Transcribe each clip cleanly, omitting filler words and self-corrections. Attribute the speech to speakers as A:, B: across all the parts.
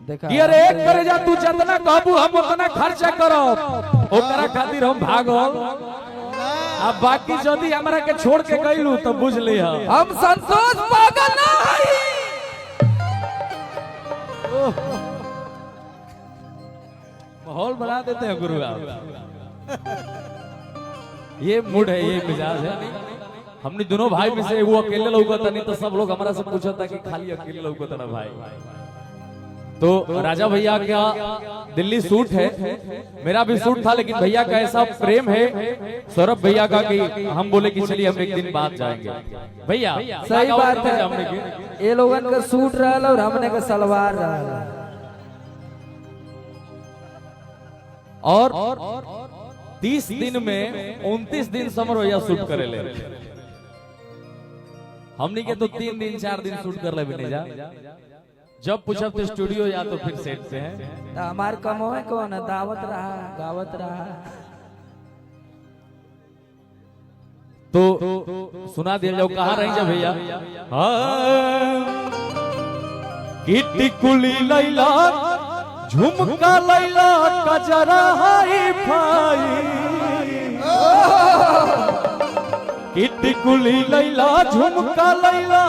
A: देखा
B: कि अरे एक करे जा तू जितना कहबू हम उतना खर्चा करब ओकरा खातिर हम भागल अब बाकी यदि हमरा के छोड़ के गइलू तो बुझ लिया
A: हम संतोष पागल नहीं।
B: माहौल बना देते हैं गुरु आप। ये मूड है, ये मिजाज है। हमने दोनों भाई में से वो अकेले लौकता नहीं तो सब लोग हमारा से पूछा था कि खाली अकेले लौकता ना भाई। तो राजा भैया का दिल्ली सूट है, मेरा भी सूट था, लेकिन भैया का ऐसा प्रेम है सौरभ भैया का कि हम बोले कि चलिए हम एक दिन बाद जाएंगे। भैया
A: सही बात है, ये लोगन का सूट रहा और हमने का सलवार रहा।
B: और 30 दिन में 29 दिन समर भैया शूट करे ले, हमनी के तो 3 दिन 4 दिन शूट कर ले भी नहीं जा। जब पूछब तो स्टूडियो या तो फिर सेट से है।
A: तो हमार कम हो कौन है, दावत रहा गावत रहा।
B: तो सुना दिया जाओ कहाँ रही जा भैया। किटी कुली लैला झुमका लैला कजरा हाई फाई, किटी कुली लैला झुमका लैला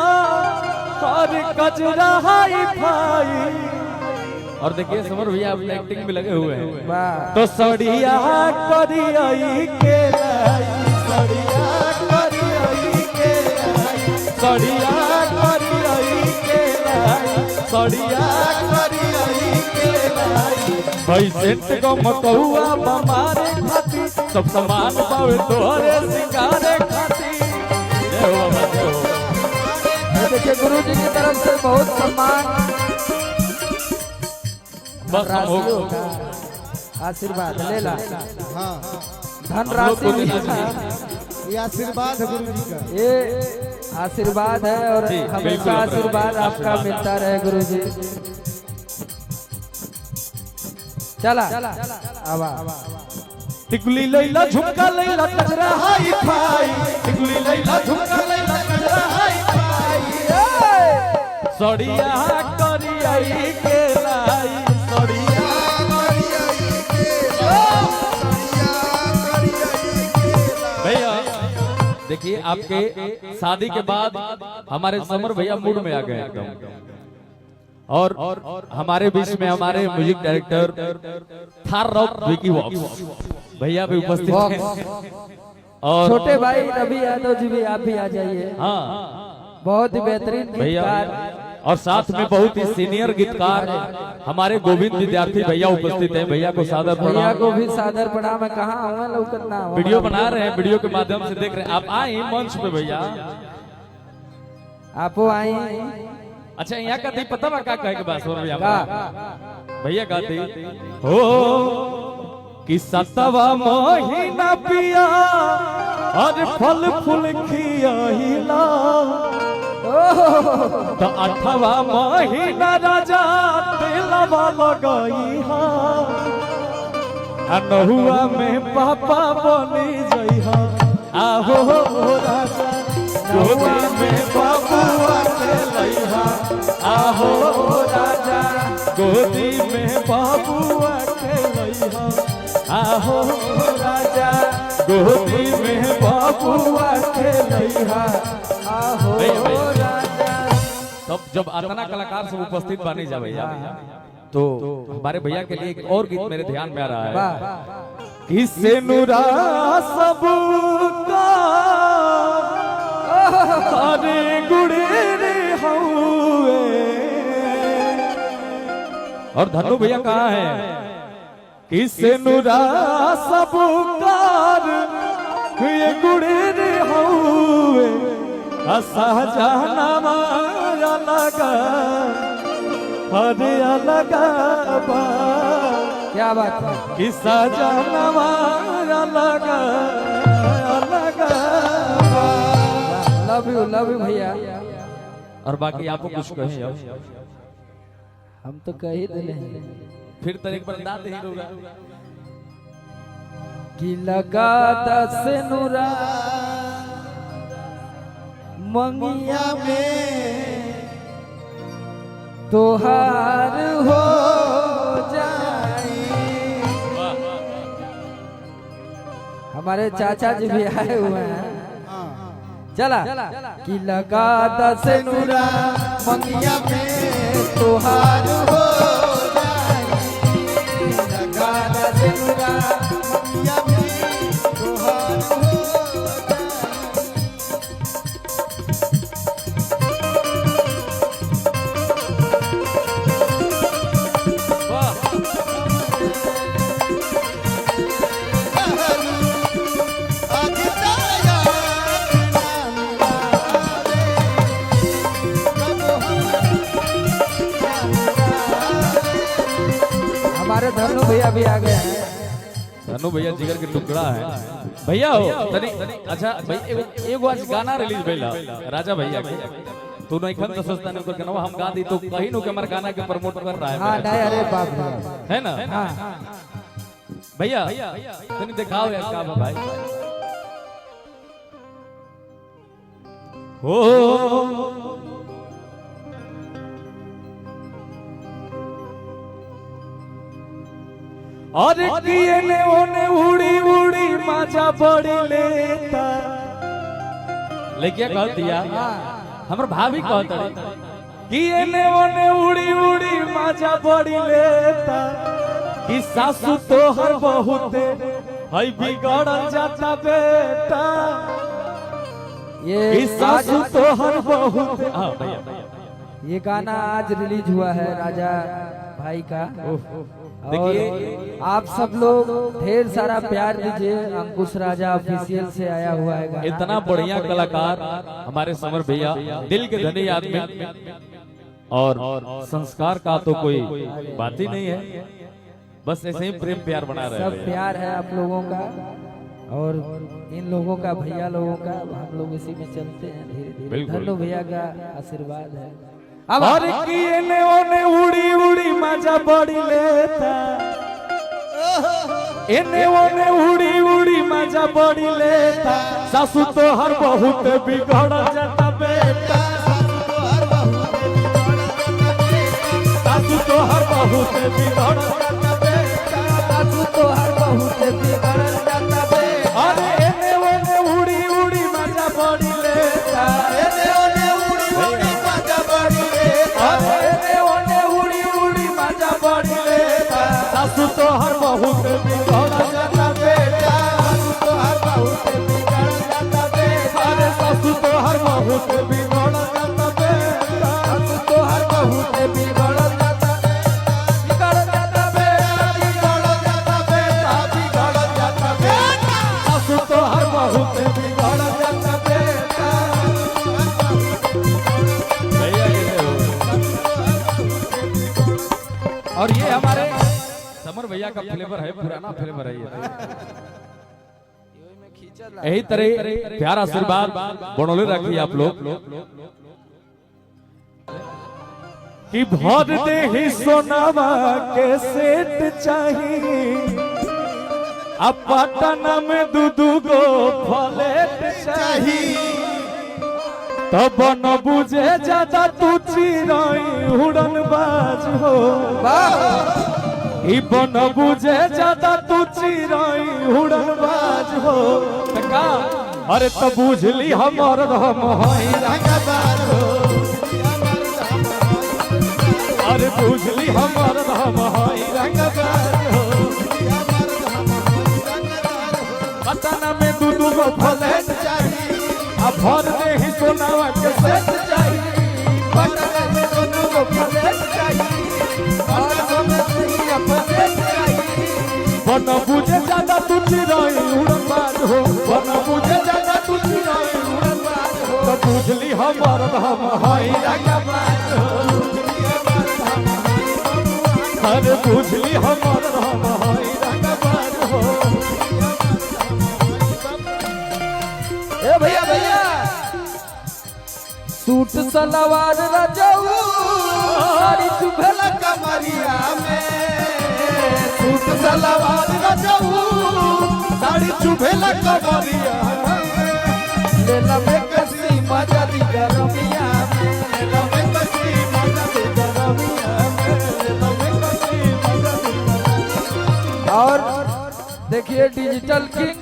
B: और कजरा हाई फाई। और देखिए समर भैया अपने एक्टिंग में लगे हुए हैं। तो सड़िया करियाई के लाई, सड़िया करियाई के लाई, सड़िया करियाई के लाई, सड़िया करियाई के लाई। भाई सेंट को मकौआ बमारे खाती सब सामान पावे तोहरे सिंगारे खाती।
A: देखिए गुरु जी की तरफ से बहुत सम्मान राशि का आशीर्वाद ले ला।
C: हाँ
A: धन राशि
C: ये आशीर्वाद है गुरु जी का,
A: ये आशीर्वाद है और हमेशा आशीर्वाद आपका मिलता रहे गुरु जी। चला आवा
B: टिकुली लैला झुमका लैला कजरा हाई फाई, टिकुली लैला झुमका लैला कजरा हाई फाई। सड़िया करियाई के लाई, सड़िया करियाई के लाई, सड़िया करियाई के लाई। भैया देखिए आपके शादी के बाद हमारे समर भैया मूड में आ गए एकदम। और हमारे बीच में हमारे म्यूजिक डायरेक्टर थार रॉक विकी वॉक्स भैया भी उपस्थित हैं। और
A: छोटे भाई रवि यादव जी भी आप भी आ जाइए।
B: हाँ
A: बहुत ही बेहतरीन गीतकार
B: और साथ में बहुत ही सीनियर गीतकार हमारे गोविंद विद्यार्थी भैया उपस्थित हैं। भैया को सादर
A: भैया
B: प्रणाम।
A: को भी सादर प्रणाम। मैं कहाँ हूँ लौकतना
B: वीडियो बना रहे हैं, वीडियो के माध्यम से देख रहे हैं। आप आए मंच पे भैया,
A: आप आई।
B: अच्छा यहाँ का पता बा का कहे के बाद भैया भैया गाती हो कि सतवा महीना पिया और फल फूल खियाहिला, तो 8वां महीना राजा तेलवा लगाई हा, 9वां में पापा बनी जइहा। आहो राजा गोदी में बाबुआ खेलैहा, आहो राजा गोदी में बाबुआ खेलैहा, आहो राजा गोदी में बाबुआ खेलैहा, आहो राजा। तब जब अतना कलाकार सब उपस्थित बने जा भैया, तो हमारे भैया के लिए एक और गीत मेरे ध्यान में आ रहा है। किसे नुरा सबका अरे गुड़े रे हुए। और धनु भैया कहाँ है? किसे नुरा सबकार ये गुड़े रे हुए, सहजाना लगा हरे लगा बा।
A: क्या बात है
B: कि सहजाना लगा लगा।
A: लव यू भैया।
B: और बाकी आपको कुछ कहें अब?
A: हम तो कह ही दिले हैं,
B: फिर तो एक बार दाते ही होगा
A: कि लगा 10 नुरा मंगिया में तोहार हो हमारे चाचा जी भी आए हुए हैं।
C: हाँ।
A: चला कि लगा दस नूरा मंगिया में तुहार हो जाए, लगा दस नूरा
C: मंगिया में तुहार हो जाए।
A: हमारे धनु भैया भी आ गए हैं।
B: धनु भैया जिगर के टुकड़ा है भैया हो तनी। अच्छा भाई एगो आज गाना रिलीज भइला राजा भैया के, तू नहीं खन तो सोचता नहीं कर हम गा दी तो कहीं नु के हमारे गाना के प्रमोट कर रहा है।
A: हाँ नहीं, अरे बाप रे,
B: है ना
A: हाँ
B: भैया तनी दिखाओ यार का बा भाई। हो और किए ने ओने उड़ी उड़ी मजा बड़ी लेता लेकिन कह दिया हमर भाभी कहता किए ने ओने उड़ी उड़ी मजा बड़ी लेता कि सासू तोहर बहुते हई बिगड़ल जाता बेटा,
A: ये
B: सासू तोहर बहुते। हां भैया
A: ये गाना आज रिलीज हुआ है राजा भाई का।
B: देखिए
A: आप सब लोग ढेर सारा प्यार दीजिए। अंकुश राजा ऑफिशियल से आया हुआ है गाना।
B: इतना बढ़िया कलाकार हमारे समर भैया, दिल के धनी आदमी और संस्कार का तो कोई बात ही नहीं है, बस ऐसे ही प्रेम प्यार बना रहे
A: सब
B: हैं।
A: प्यार है आप लोगों का और इन लोगों का, भैया लोगों का। हम लोग इसी में चलते हैं धीरे धीरे।
B: बिल्कुल।
A: धन्नो भैया का आशीर्वाद है।
B: अब और किए ने ओने उड़ी उड़ी मजा बड़ी लेता, एने ओने उड़ी उड़ी मजा बड़ी लेता, सासू तो हर बहुत बिगड़ जाता बेटा, सासू तो हर बहुत बिगड़ जाता बेटा,
A: सासू तो हर बहुत बिगड़ जाता बेटा।
B: अरे एने ओने उड़ी उड़ी मजा बड़ी लेता, एने ओने उड़ी उड़ी मजा बड़ी लेता, एने ओने उड़ी उड़ी मजा बड़ी लेता, सासू तो हर बहुत बिगड़ जाता बेटा, सासू तो हर बहुत बिगड़ जाता बेटा, अरे सासू तो हर बहुत बिगड़ जाता बेटा,
A: सासू तो हर बहुत बिगड़ जाता
B: बिगड़ जाता बेटा, बिगड़ जाता बेटा, बिगड़ जाता बेटा, सासू तो हर बहुत बिगड़ जाता बेटा। भैया ये और ये हमारे समर भैया का फ्लेवर है, पुराना फ्लेवर है ये। यही तरह प्यार आशीर्वाद बनोले रखिए आप लोग कि भर दे ही सोनावा के सेट चाहिए, अब पटना में दूधू गो फलेट चाहिए, तब न बुझे ज्यादा तू चिराई उड़न बाज हो, ई बन बुझे ज्यादा तू चिराई उड़न बाज हो, का अरे तो बुझली हमर हम हई रंगबाज हो, अरे बुझली हमर हम हई रंगबाज हो, पटना में दूधू गो फलेट चाहिए, अब भर दे ही सोनावा के सेट चाहिए,
A: पटना में दोनों को फलेट चाहिए और हमें सही फलेट चाहिए।
B: बन बुझे ज्यादा तू चिराई उड़न बाज हो, बन बुझे ज्यादा तू चिराई उड़न बाज हो, तो बुझली हमर हम हई रंगबाज हो, अरे बुझली हमर हम हई रंगबाज हो।
A: ए भैया भैया सूट सलवार रजऊ साड़ी चुभला कमरिया में,
C: सूट सलवार रजऊ साड़ी चुभेला कमरिया
A: ले लबे कसी मजरी गरमिया में,
C: में लवे कसी मजरी गरमिया में, लवे कसी मजरी।
A: और देखिए डिजिटल किंग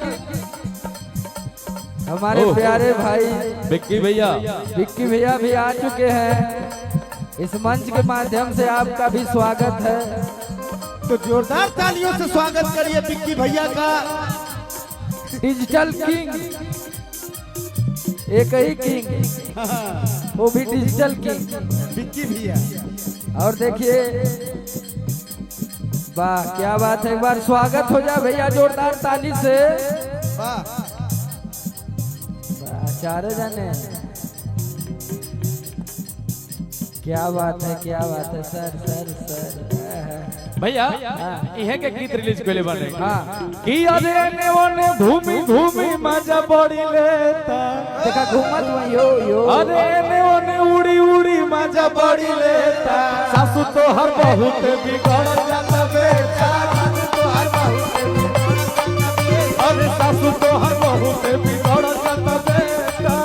A: हमारे
B: ओह।
A: प्यारे भाई
B: विक्की भैया
A: विक्की भैया भी आ चुके हैं। इस मंच के माध्यम से आपका भी स्वागत है।
C: तो जोरदार तालियों से स्वागत करिए विक्की भैया का।
A: डिजिटल किंग, एक ही किंग, वो भी डिजिटल किंग।
C: विक्की भैया
A: और देखिए, वाह क्या बात है, एक बार स्वागत हो जाए भैया जोरदार ताली से।
C: वाह
A: वाह, चारे जाने, क्या बात है, क्या बात है सर सर सर।
B: भैया इहे के गीत रिलीज कइले बाने
A: हाँ
B: कि अरे ने ओने घूमी घूमी मजा बड़ी लेता
A: देखा घूमत हुआ यो यो।
B: अरे ने ओने उड़ी उड़ी मजा बड़ी लेता सासू तो हर बहुत बिगड़ जाता बेटा अरे सासू तो हर बहुत बिगड़ जाता बेटा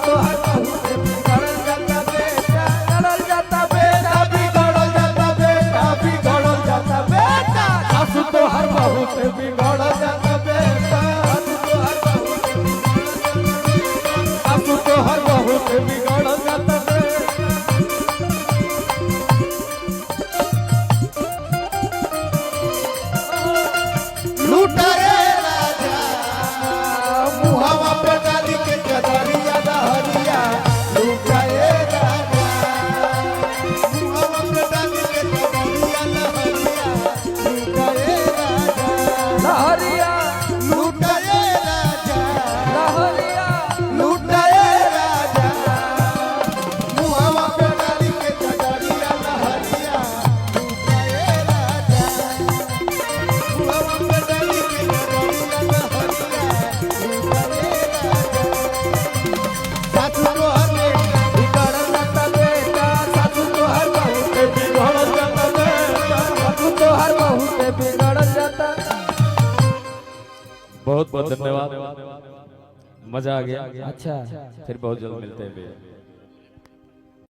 A: तो हर बहुत बिगड़ जाता बेटा, बिगड़ जाता बेटा,
B: बिगड़ जाता बेटा बिगड़ जाता बेटा सासू तो हर बहुत बिगड़ जाता बेटा सासू तो हर बहुत बिगड़ जाता बेटा
C: लूटा रे राजा मुहावा पे डाली के चदरिया दहरिया। लूटा रे राजा मुहावा पे डाली के चदरिया दहरिया। लूटा रे राजा
A: लहरिया
C: लूटा रे राजा
A: लहरिया
C: लूटा रे राजा मुहावा पे डाली के चदरिया दहरिया। लूटा रे राजा मुहावा पे डाली के चदरिया दहरिया। सासू तो हर
A: बिगड़ जाता बेटा, सासू तो हर बहुत बिगड़ जाता।
B: बहुत बहुत धन्यवाद, मजा आ गया।
A: अच्छा
B: फिर बहुत जल्द मिलते हैं भैया।